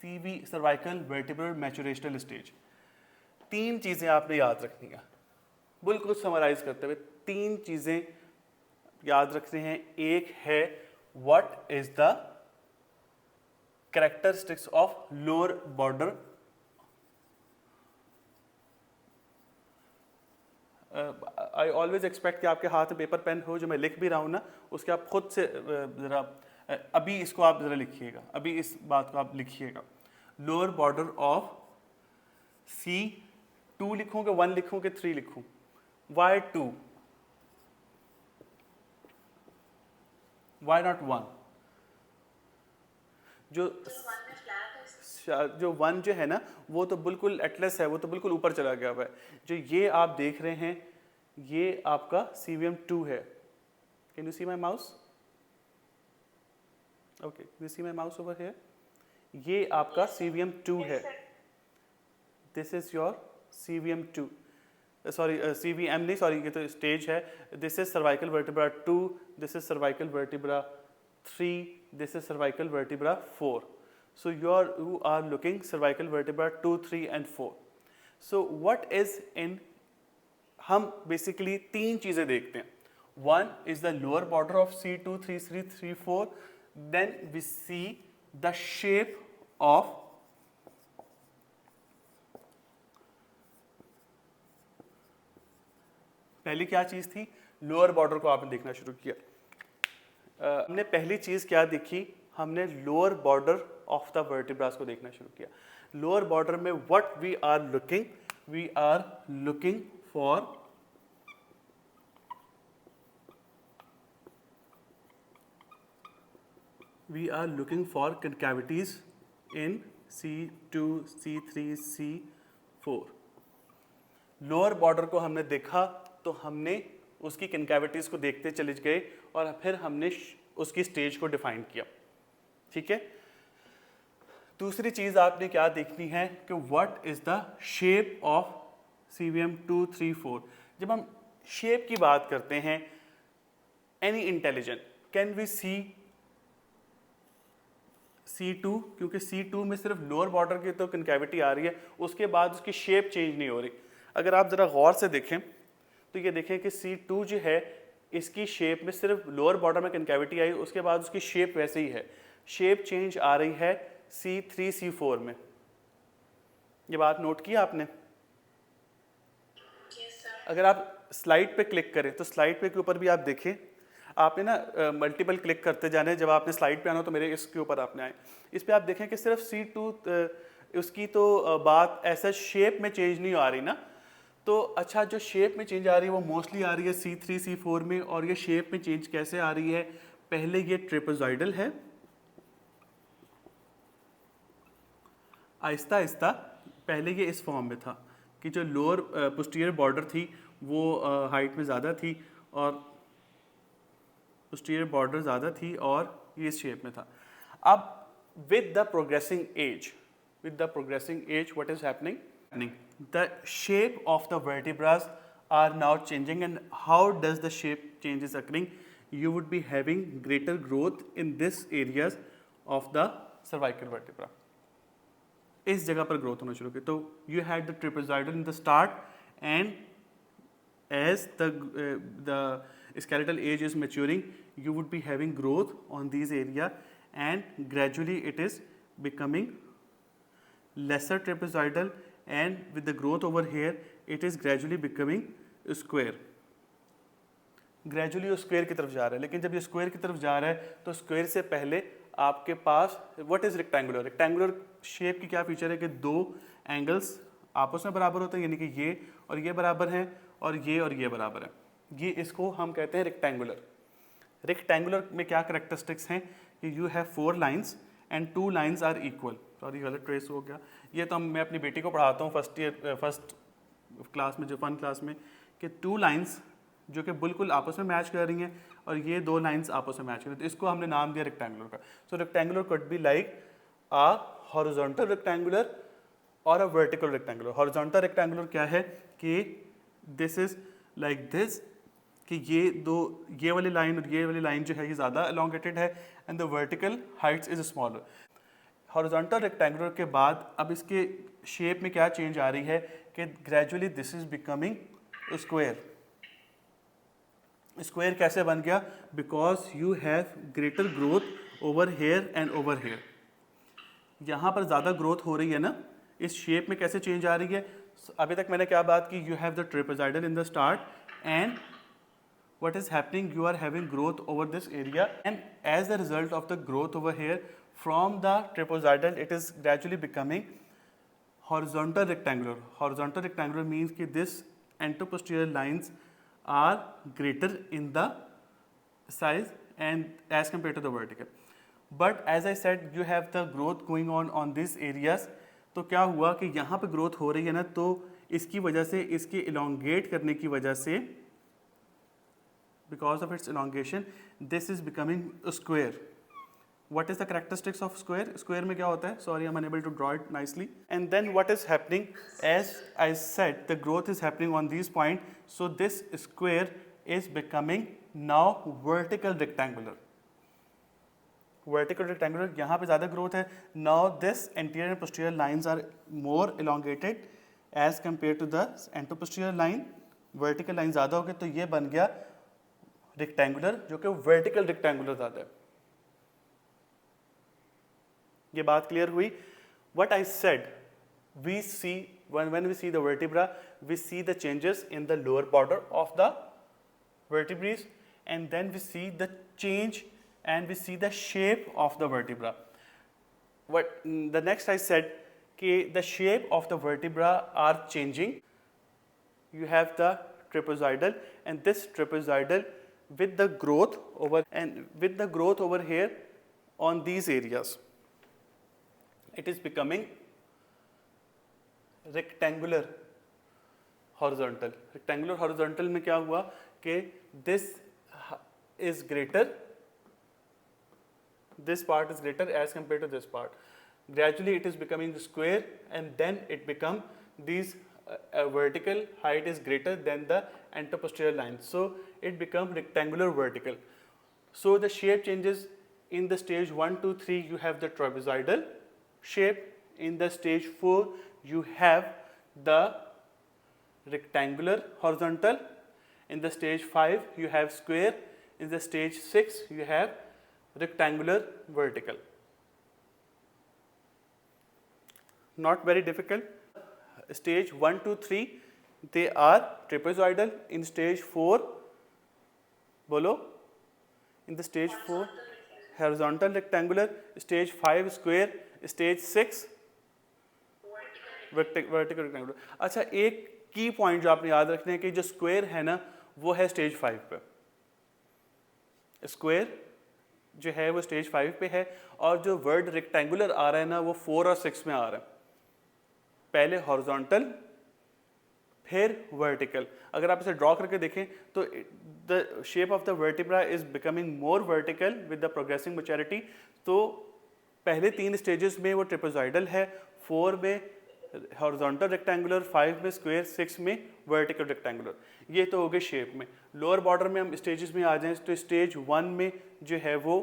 CV cervical vertebral maturational stage. तीन चीज़ें आपने याद रखनी है, बिल्कुल समराइज करते हुए तीन चीज़ें याद रखनी हैं। एक है what is the characteristics of lower border, I always expect कि आपके हाथ में पेपर पेन हो, जो मैं लिख भी रहा हूँ ना उसके आप खुद से ज़रा अभी इसको आप ज़रा लिखिएगा, अभी इस बात को आप लिखिएगा। लोअर बॉर्डर ऑफ C2 लिखूँ कि 1 लिखूँ कि 3 लिखूँ? Why 2? Why not 1? जो 1 जो है ना वो तो बिल्कुल एटलस है, वो तो बिल्कुल ऊपर चला गया हुआ है। जो ये आप देख रहे हैं ये आपका CVM2 है। Can you see my mouse? Okay, you see my mouse over here? ये आपका CVM2 है। This is your CVM2, sorry CVM नहीं, सॉरी ये तो स्टेज है। This is cervical vertebra 2, this is cervical vertebra 3, this is cervical vertebra 4. So you are looking cervical vertebra 2, 3 and 4. So what is in, हम basically तीन चीज़ें देखते हैं. One is the lower border of C2, 3, 3, 3, 4. Then we see the shape of पहली क्या चीज़ थी? Lower border को आपने देखना शुरू किया। हमने पहली चीज़ क्या देखी? हमने lower border of the vertebras को देखना शुरू किया। लोअर बॉर्डर में what we are looking for concavities in C2, C3, C4। Lower border को हमने देखा तो हमने उसकी कंकैविटीज को देखते चले गए और फिर हमने उसकी स्टेज को डिफाइन किया। ठीक है। दूसरी चीज आपने क्या देखनी है कि what is the shape of CVM2, 3, 4। जब हम शेप की बात करते हैं, any intelligent can we see C2, क्योंकि C2 में सिर्फ लोअर बॉर्डर की तो कंकैविटी आ रही है, उसके बाद उसकी शेप चेंज नहीं हो रही। अगर आप जरा गौर से देखें तो ये देखें कि C2 जो है इसकी शेप में सिर्फ लोअर बॉर्डर में कंकैविटी आई, उसके बाद उसकी शेप वैसे ही है। शेप चेंज आ रही है C3, C4 में। ये बात नोट की आपने? अगर आप स्लाइड पे क्लिक करें तो स्लाइड पे के ऊपर भी आप देखें, आपने ना मल्टीपल क्लिक करते जाने, जब आपने स्लाइड पे आना तो मेरे इसके ऊपर आपने आए, इस पे आप देखें कि सिर्फ C2 उसकी तो बात ऐसा शेप में चेंज नहीं आ रही ना। तो अच्छा, जो शेप में चेंज आ रही है वो मोस्टली आ रही है C3, C4 में। और ये शेप में चेंज कैसे आ रही है? पहले ये ट्रेपेजॉइडल है, आहिस्ता आहिस्ता पहले ये इस फॉर्म में था कि जो लोअर पोस्टीरियर बॉर्डर थी वो हाइट में ज़्यादा थी और पोस्टीरियर बॉर्डर ज़्यादा थी और ये इस शेप में था। अब with the progressing age what is happening? The shape of the vertebrae are now changing, and how does the shape change is occurring? You would be having greater growth in this areas of the cervical vertebra. इस जगह पर growth होना शुरू की। तो you had the trapezoidal in the start, and as the skeletal age is maturing, you would be having growth on these area, and gradually it is becoming lesser trapezoidal, and with the growth over here it is gradually becoming square। Gradually वो square की तरफ जा रहा है। लेकिन जब ये square की तरफ जा रहा है तो स्क्वायर से पहले आपके पास what is rectangular? Rectangular shape की क्या फीचर है कि दो एंगल्स आपस में बराबर होते हैं, यानी कि ये और ये बराबर हैं और ये बराबर है। ये इसको हम कहते हैं रेक्टेंगुलर। रेक्टेंगुलर में क्या करेक्टरिस्टिक्स हैं कि you have 4 lines and 2 lines are equal. Sorry, गलत ट्रेस हो गया। ये तो मैं अपनी बेटी को पढ़ाता हूँ फर्स्ट क्लास में, जो फन क्लास में, कि 2 लाइन्स जो कि बिल्कुल आपस में मैच कर रही हैं और ये 2 लाइन्स आपस में मैच कर रही हैं, तो इसको हमने नाम दिया रेक्टेंगुलर का। So rectangular could be like a horizontal rectangular और a vertical rectangular. Horizontal rectangular क्या है कि दिस इज लाइक दिस, कि ये वाली लाइन और ये वाली लाइन जो है ये ज़्यादा एलोंगेटेड है, and the vertical Heights is smaller. Horizontal rectangular के बाद अब इसके शेप में क्या चेंज आ रही है कि gradually this is becoming square. Square कैसे बन गया? Because you have greater growth over here and over here. यहाँ पर ज़्यादा ग्रोथ हो रही है ना, इस शेप में कैसे चेंज आ रही है? अभी तक मैंने क्या बात की, you have the trapezoidal in the start and what is happening, you are having growth over this area, and as a result of the growth over here from the trapezoidal it is gradually becoming horizontal rectangular. Horizontal rectangular means कि this anteroposterior lines are greater in the size and as compared to the vertical. But as I said, you have the growth going on these areas. तो क्या हुआ कि यहाँ पे growth हो रही है ना, तो इसकी वजह से, इसके elongate करने की वजह से, because of its elongation, this is becoming a square. What is the characteristics of square? Square में क्या होता है? Sorry, I'm unable to draw it nicely. And then what is happening? As I said, the growth is happening on these points. So this square is becoming now vertical rectangular. Vertical rectangular, यहाँ पे ज़्यादा growth है. Now this anterior and posterior lines are more elongated as compared to the anteroposterior line. Vertical line ज़्यादा हो गई, तो ये बन गया रेक्टेंगुलर, जो कि वर्टिकल रेक्टेंगुलर ज़्यादा है। ये बात क्लियर हुई? What I said, we see when we see the vertebra, we see the changes in the lower border of the vertebrae, and then we see the change and we see the shape of the vertebra. What the next I said कि the shape of the vertebra are changing. You have the trapezoidal, and this trapezoidal with the growth over here on these areas, it is becoming rectangular horizontal. Rectangular horizontal में क्या हुआ कि this is greater, this part is greater as compared to this part. Gradually it is becoming square, and then it become these vertical height is greater than the anteroposterior line, so it become rectangular vertical. So the shape changes. In the stage 1, 2, 3 you have the trapezoidal shape. In the stage 4 you have the rectangular horizontal. In the stage 5 you have square. In the stage 6 you have rectangular vertical. Not very difficult. Stage 1, 2, 3 they are trapezoidal. In stage 4 bolo, in the stage 4 horizontal rectangular, stage 5 square, stage 6 vertical rectangular. अच्छा, एक की point जो आपने याद रखना है कि जो स्क्वायर है ना वो है स्टेज 5 पे, स्क्वायर जो है वो स्टेज 5 पे है, और जो वर्ड रेक्टेंगुलर आ रहा है ना वो 4 और 6 में आ रहा है। पहले हॉरिजॉन्टल फिर वर्टिकल। अगर आप इसे ड्रॉ करके देखें तो the shape of the vertebra is becoming more vertical with the progressing maturity. तो पहले 3 स्टेजेस में वो ट्रेपेजॉइडल है, 4 में हॉरिजॉन्टल रेक्टेंगुलर, 5 में स्क्वायर, 6 में वर्टिकल रेक्टेंगुलर। ये तो हो गए शेप में। लोअर बॉर्डर में हम स्टेजेस में आ जाएं तो स्टेज 1 में जो है वो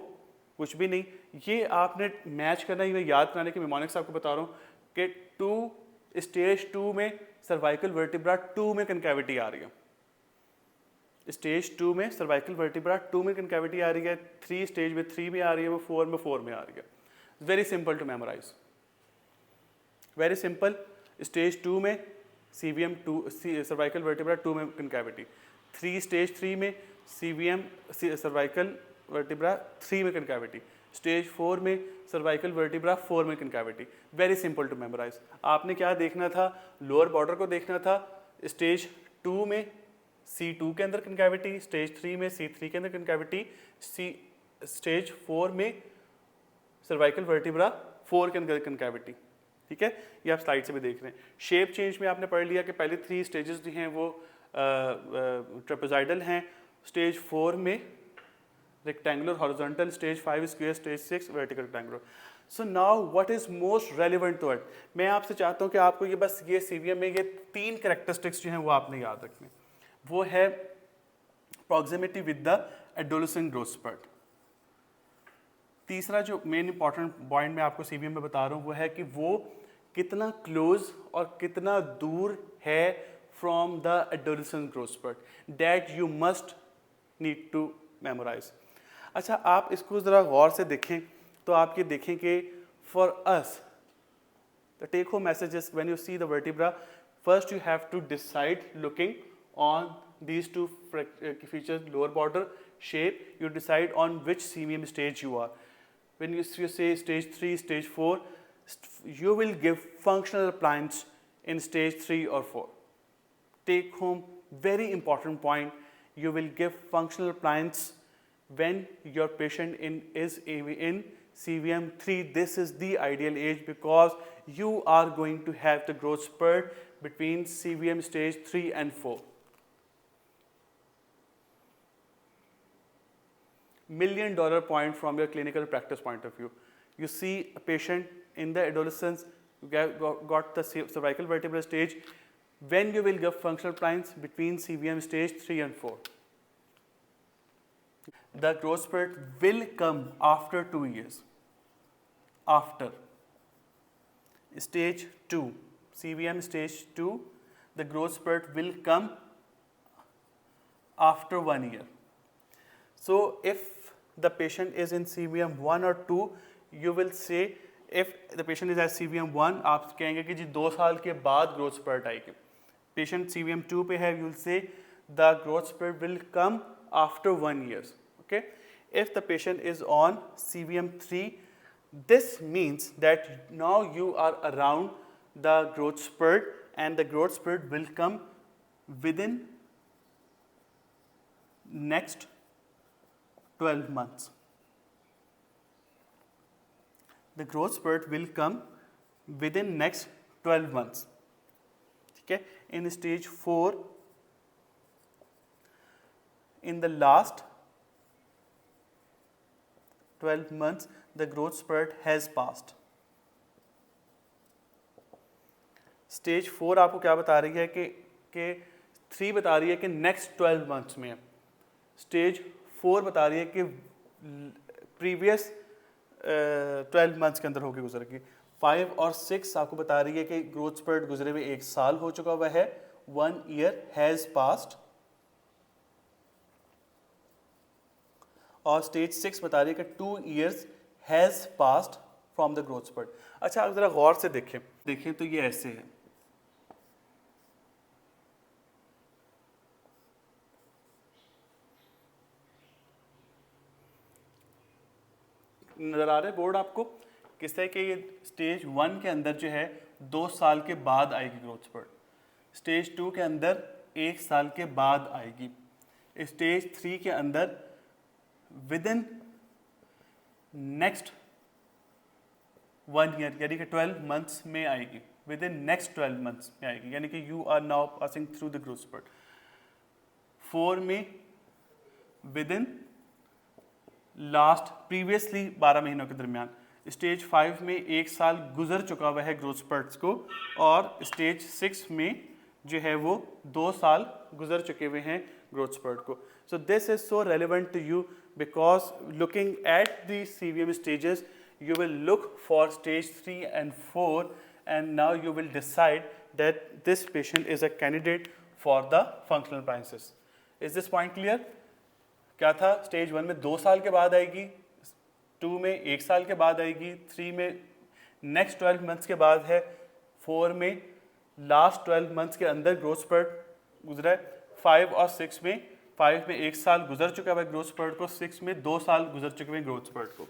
कुछ भी नहीं। ये आपने मैच करना ही, मैं याद कराने की मेमोनिक्स आपको बता रहा हूँ कि स्टेज 2 में सर्वाइकल वर्टिब्रा 2 में कनकैविटी आ रही है। स्टेज 2 में सर्वाइकल वर्टिब्रा 2 में कनकैविटी आ रही है, 3 स्टेज में 3 में आ रही है, वो 4 में 4 में आ रही है। Very simple to memorise, very simple. Stage 2 में CVM 2 सर्वाइकल वर्टिब्रा 2 में कनकैविटी, स्टेज 3 में CVM सर्वाइकल वर्टिब्रा 3 में कनकैविटी, स्टेज 4 में सर्वाइकल वर्टिब्रा 4 में concavity. Very simple to memorise. आपने क्या देखना था? लोअर बॉर्डर को देखना था। स्टेज 2 में C2 के अंदर कनकैविटी, स्टेज 3 में C3 के अंदर कनकैविटी, स्टेज 4 में सर्वाइकल वर्टिब्रा 4 के अंदर कनकैविटी। ठीक है, ये आप स्लाइड से भी देख रहे हैं। शेप चेंज में आपने पढ़ लिया कि पहले 3 स्टेजेस जो हैं वो ट्रेपेजॉइडल हैं, स्टेज 4 में rectangular horizontal, stage 5 square, stage 6 vertical rectangular. So now what is most relevant to it, मैं आपसे चाहता हूँ कि आपको ये बस ये CVM में ये 3 कैरेक्टरिस्टिक्स जो हैं वो आपने याद रखने। वो है proximity with the adolescent growth spurt. तीसरा जो मेन इंपॉर्टेंट पॉइंट मैं आपको सीवीएम में बता रहा हूँ वो है कि वो कितना क्लोज और कितना दूर है from the adolescent growth spurt, that you must need to memorise. अच्छा, आप इसको ज़रा गौर से देखें तो आप ये देखें कि for us the take home message is when you see the vertebra, first you have to decide looking on these two features, lower border shape, you decide on which CVM stage you are. When you say stage 3, stage 4, you will give functional appliance in stage 3 or 4. Take home, very important point, you will give functional appliance when your patient is in CVM 3. This is the ideal age because you are going to have the growth spurt between CVM stage 3 and 4. $1 million point from your clinical practice point of view. You see a patient in the adolescence, got the cervical vertebral stage, when you will give functional appliance between CVM stage 3 and 4. The growth spurt will come after 2 years. After stage 2, CVM stage 2, the growth spurt will come after 1 year. So if the patient is in CVM 1 or 2, you will say, if the patient is at CVM 1, आप कहेंगे कि जी 2 साल के बाद growth spurt आएगी. Patient CVM 2 पे है, you will say the growth spurt will come after 1 year. Okay? If the patient is on CVM 3, this means that now you are around the growth spurt and the growth spurt will come within next 12 months. The growth spurt will come within next 12 months. Okay? In stage 4, in the last 12 months, the growth spurt has passed. Stage 4 आपको क्या बता रही है कि 3 बता रही है कि नेक्स्ट 12 मंथ्स में, स्टेज 4 बता रही है कि प्रीवियस 12 मंथ्स के अंदर होकर गुजरेगी. 5 और 6 आपको बता रही है कि ग्रोथ स्पर्ट गुजरे हुए 1 साल हो चुका हुआ है, 1 ईयर हैज़ पास्ड. और स्टेज 6 बता रही है कि 2 years has passed from the growth spurt. अच्छा, आप ज़रा गौर से देखें तो ये ऐसे है. नज़र आ रहा है बोर्ड आपको किस तरह के. ये स्टेज 1 के अंदर जो है 2 साल के बाद आएगी ग्रोथ स्पर्ट, स्टेज 2 के अंदर 1 साल के बाद आएगी, स्टेज 3 के अंदर विदिन नेक्स्ट 1 ईयर यानी कि 12 मंथ्स में आएगी, विदिन नेक्स्ट 12 मंथ्स में आएगी, यानी कि you are now passing through the growth spurt. 4 में विदिन लास्ट प्रीवियसली 12 महीनों के दरमियान. स्टेज 5 में 1 साल गुजर चुका हुआ है ग्रोथ स्पर्ट्स को, और स्टेज 6 में जो है वो 2 साल गुजर चुके हुए हैं ग्रोथ स्पर्ट को. So this is so relevant to you because looking at the CVM stages you will look for stage 3 and 4 and now you will decide that this patient is a candidate for the functional appliances. Is this point clear? क्या था, stage 1 में 2 साल के बाद आएगी, 2 में 1 साल के बाद आएगी, 3 में नेक्स्ट 12 मंथ्स के बाद है, 4 में लास्ट 12 मंथ्स के अंदर ग्रोथ स्पर्ट गुजरा है, 5 और 6 में 1 साल गुजर चुका है ग्रोथ स्पर्ट को, 6 में 2 साल गुजर चुके हैं ग्रोथ स्पर्ट को.